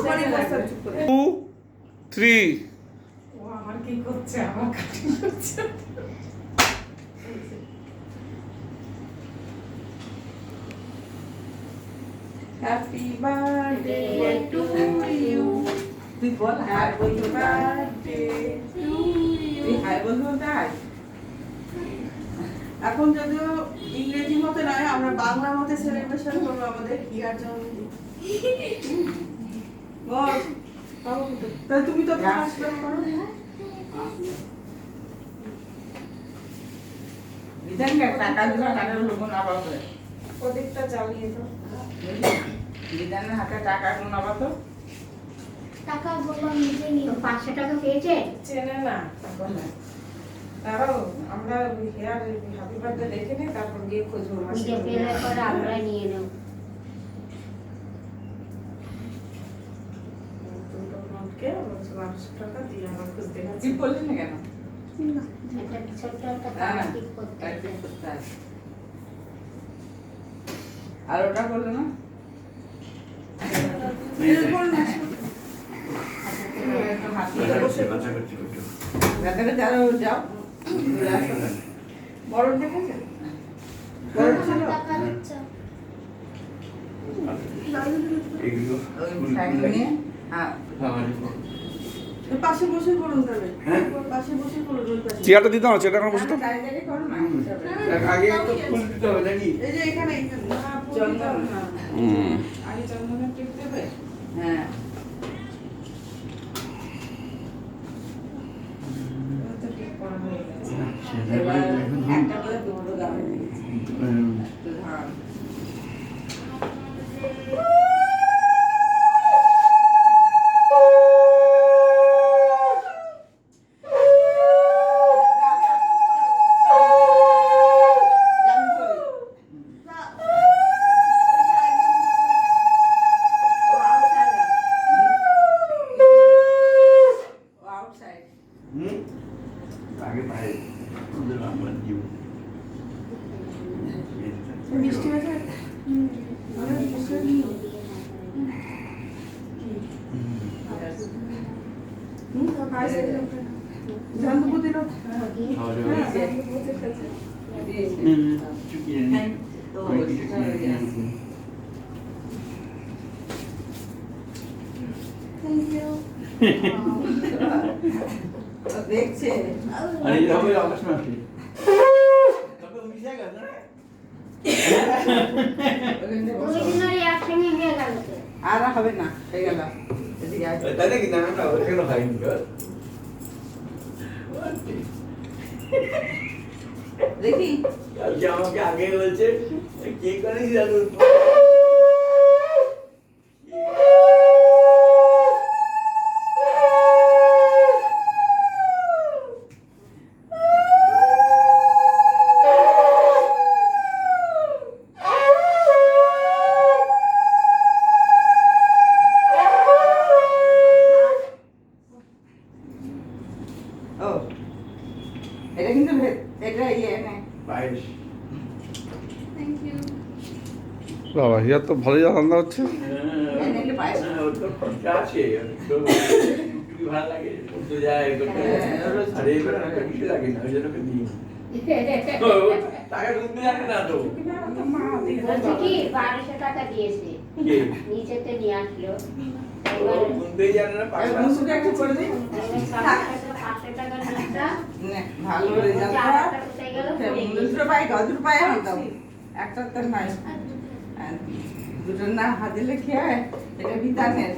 2 3 ও আমার কি করছে আমার কাটিং করছে হ্যাপি বার্থডে টু ইউ তুই বল happy birthday to you hi বলবো তাই এখন যদিও ইংরেজি মতে নয় আমরা বাংলা মতে সেলিব্রেশন করবো আমাদের হিয়ার জন্মদিন বল তাহলে তুমি তো ট্রান্সফার করো বিধানকে টাকা দিলে টাকার লোক না পাবে প্রদীপটা জ্বালিয়ে দাও বিধানের হাতে টাকা নেওয়া তো টাকা বললাম নিজে নিয়ে 500 টাকা পেয়েছে চেনে না তখন তারাও আমরা হেয়ার হ্যাপি বার্থডে দেখে নিই তারপর গিয়ে খুঁজবো নিজে পেলে পরে আমরা নিয়ে নেব কে 500 টাকা দিয়ে আমার খুঁজতে গেছি কি বললি না কেন একটা ছোট্ট একটা টাকা ঠিক করতে হবে। আর ওটা করলো না যাও বড় দেখেছেন বড় ছিল টাকা দিচ্ছ পাশে বসে করুন তাহলে পাশে বসে করুন ওই পাশে চেয়ারটা দিতে না চেয়ারটা বসে তো আগে তো ফুল দিতে হবে নাকি এই যে এখানে চন্দন হুম আগে চন্দনের টিপ দেবে হ্যাঁ তো টিপ করা হয়ে গেছে এবার একটা করে দুটো গান ধান আগে পায়ে ওদের নাম্বার দিও মিষ্টি হয়েছে জানবুতি লোক চুকিয়ে নি দেখছে আরে এটা হবে অগস্ট মাসে তবে 19 গেল না দুই দিনের একসঙ্গে হয়ে গেল তো। আর হবে না হয়ে গেল এদিকে আয়। তাই নাকি না আমরা কেন খাইনি গো দেখি কালকে আমাকে আগে বলছে কে করে জানো ও এটা কিন্তু এটা ইয়ে না বাইশ বাবা হিয়ার তো ভালোই রান্না হচ্ছে এনে পায়েস ওর তো খরচা আছে তো টুকি ভালো লাগে তো যায় করতে আরে এবার একটা কিছু লাগে না ওই জন্য দিই টাকা ঢুকতে জানে না তো বলছে কি 1200 টাকা দিয়েছে কে নিচেতে নিয়ে আসলো ও গুনতেই জানে না পাঁচ মুসুকে একটু করে দিই 500 টাকার নোটটা নে, ভালো রেজাল্ট চারটা কোথায় গেল দুটো পাই দুটো পাই আনতাম একটা তো নাই আর দুটো না হাতে খেয়ে এটা বিতানের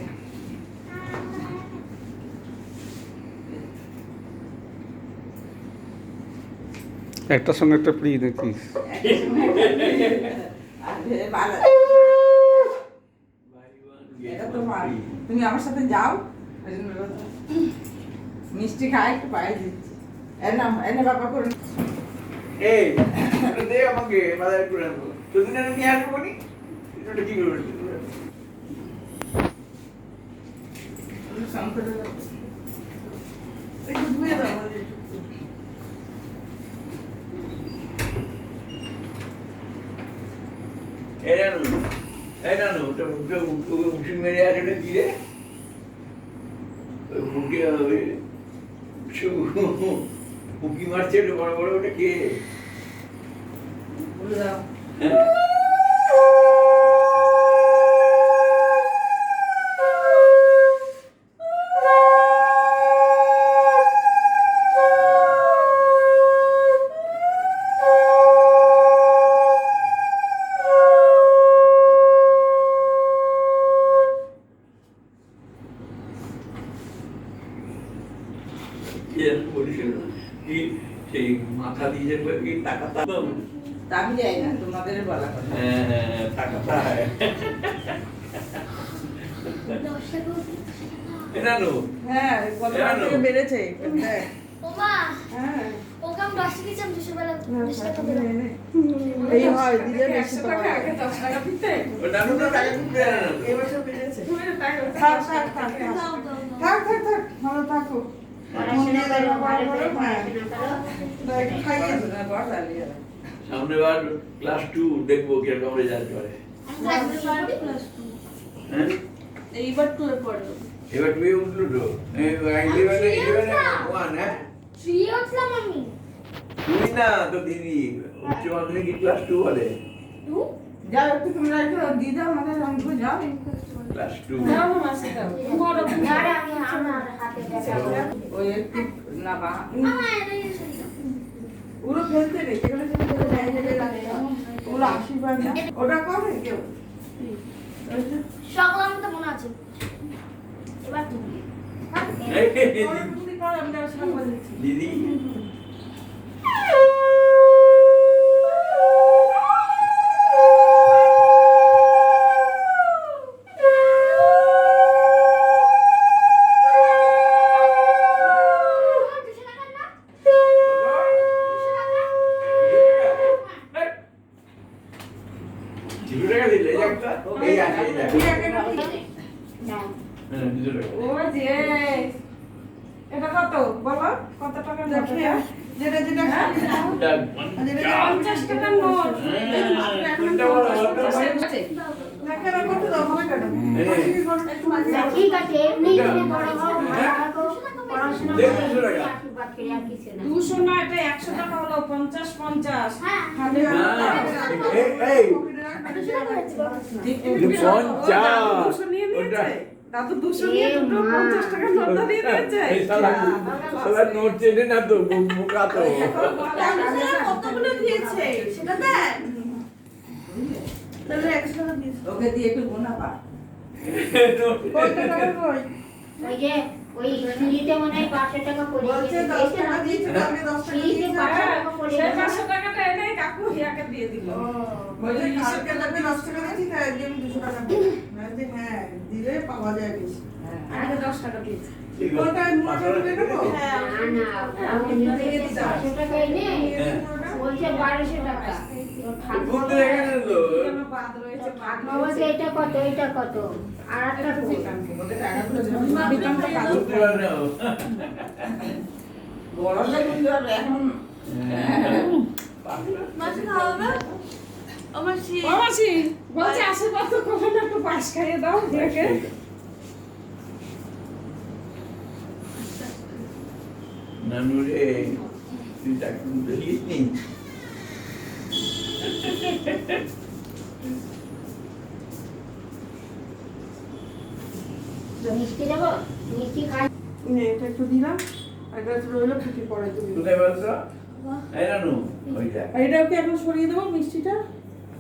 একটার সঙ্গে একটা ফ্রি নাকি এটা তোমার তুমি আমার সাথে যাও ওই জন্য মিষ্টি খাই একটু পায়ে দিচ্ছি এনে বাবা করে এই এটা দে আমাকে বাজার করে আনবো তোদিন আমি নিয়ে আসবো নি এটা কি করবে একটু ধুয়ে দাও আমাদের। এই জানো ওটা উঠে মেরে আছে ওটা কি রে মুখে ওই ফুকি মারছে ওটা বড় বড়, ওটা কে? বলে দাও। কি সেই মাথা দিয়ে যে কি টাকাটা তা আমি যাই না, তোমাদের বলা কথা। টাকাটা দশ টাকা এটা নো হ্যাঁ, গতকাল থেকে বেড়েছে। হ্যাঁ, ওমা হ্যাঁ। ওকে আমি 10 টাকা চাম 200 বেলা 200 টাকা নে, দিলাম। নে। এই হয়, দিলে বেশি 100 পাওয়া টাকা যায়। আগে 10 টাকা দিতে ওটা নো টাকা দিতে না এই বছর বেড়েছে। তুমি টাকা থাক, থাক, থাক, থাক। দাও, দাও, দাও। থাক, থাক, থাক। ভালো থাকো। পড়াশোনা করো, ভালো করে হ্যাঁ। পড়াশোনা করো। দেখ, খাইয়ে দিই। পড়াশোনা কর, চালিয়ে দাও। সামনে বার ক্লাস 2 দেখবো কিরকম রেজাল্ট করে। হ্যাঁ এইবার টু এ পড়ো। এবার তুমি উঠলো তো 11 1 হ্যাঁ 3 উঠলাম আমি। তুই না তো দিদি উচ্চ মাধ্যমিক ক্লাস 2 বলে 2 যাও একটু তোমরা একটু দিয়ে দাও আমাদের রঙ যাও। ক্লাস 2 দাও না মাসে দাও বড় আরে আমি আমার হাতে দেখা ওই একটু না বা আমার এটাই শুনছো ওগুলো ফেলতে নেই, সেগুলো সেগুলো করে জায়গায় রাখতে হবে। ওগুলো আশীর্বাদ না। ওটা করে কেউ? ওই যে, সকলের মতো মনে আছে এবার তুমি পরে তুমি করো, আমি তার সাথে বলে দিচ্ছি। দিদি দুশো টাকা দিলে এই একটা এই আছে এই দেখো হ্যাঁ 200 টাকা ও যে এটা কত বলো কত টাকা নোট দেখি, এটা? যেটা যেটা হ্যাঁ? খাবি নাও। যেটা 50 টাকার নোট দেখে না করতে দাও, ভালো কাটো। আশীর্বাদ করো, একটু মাঝে রাখো। ঠিক আছে এমনি এমনি বড় হও ভালো থাকো পড়াশোনা করো দেড় 200 টাকা। আশীর্বাদ করে আর কিছু না 200 না এটা 100 টাকা হলো 50 50 হ্যাঁ খালি না, রাখো। এই পকেটে রাখো। দুশো করেছে দুশো নিয়ে নিয়েছে দাদু 200 নিয়ে দুটো 50 টাকার নোটটা দিয়ে দিয়েছে নোট চেনে না তো মুখা তো কতগুলো দিয়েছে সেটা দেখ। তাহলে 100 টাকা দিয়েছে। ওকে দিয়ে একটু গোনা পা। কত টাকা কই? ওই যে ওই ফ্রিতে মনে হয় 500 টাকা করে বলছে 10 টাকা দিয়েছে, তাহলে 10 টাকা ফ্রিতে দিয়েছে। 500 টাকা করে সেই 500 টাকাটা এনে কাকু হিয়াকে দিয়ে দিল বলছে কালকে লাগবে 10 টাকা দিয়েছি, তাই আজকে আমি 200 টাকা দেবো। আমি বলছি, হ্যাঁ, দিলে পাওয়া যায় বেশি। আগে 10 টাকা দিয়েছে কোনটা মোটা করে নেবো? না না আমি নিতে গেছি 500 টাকা এনে বলছে 1200 টাকা ঘুরতে রেখে তো কেন বাদ রয়েছে ভাগ বলছে এটা কত আর একটা ওকে টাকাগুলো জমা বিকামটা কাজ ঘুরতে পারে না বড় হলে বুঝতে পারবে এখন মাছ খাওয়াবে? আমার শীত। ও মাসি বলছে আশীর্বাদ তো করো না একটু পাশ খাইয়ে দাও দেখে নানু রে তুই তাকে দেখিস নি মিষ্টি দেবো মিষ্টি খাই নে, এটা একটু দিলাম। আর এটা একটু রইলো, ফুটি পরে দিবি। কোথায় বলছো এই নানু ওইটা আর এটাও কি এখন সরিয়ে দেবো মিষ্টিটা?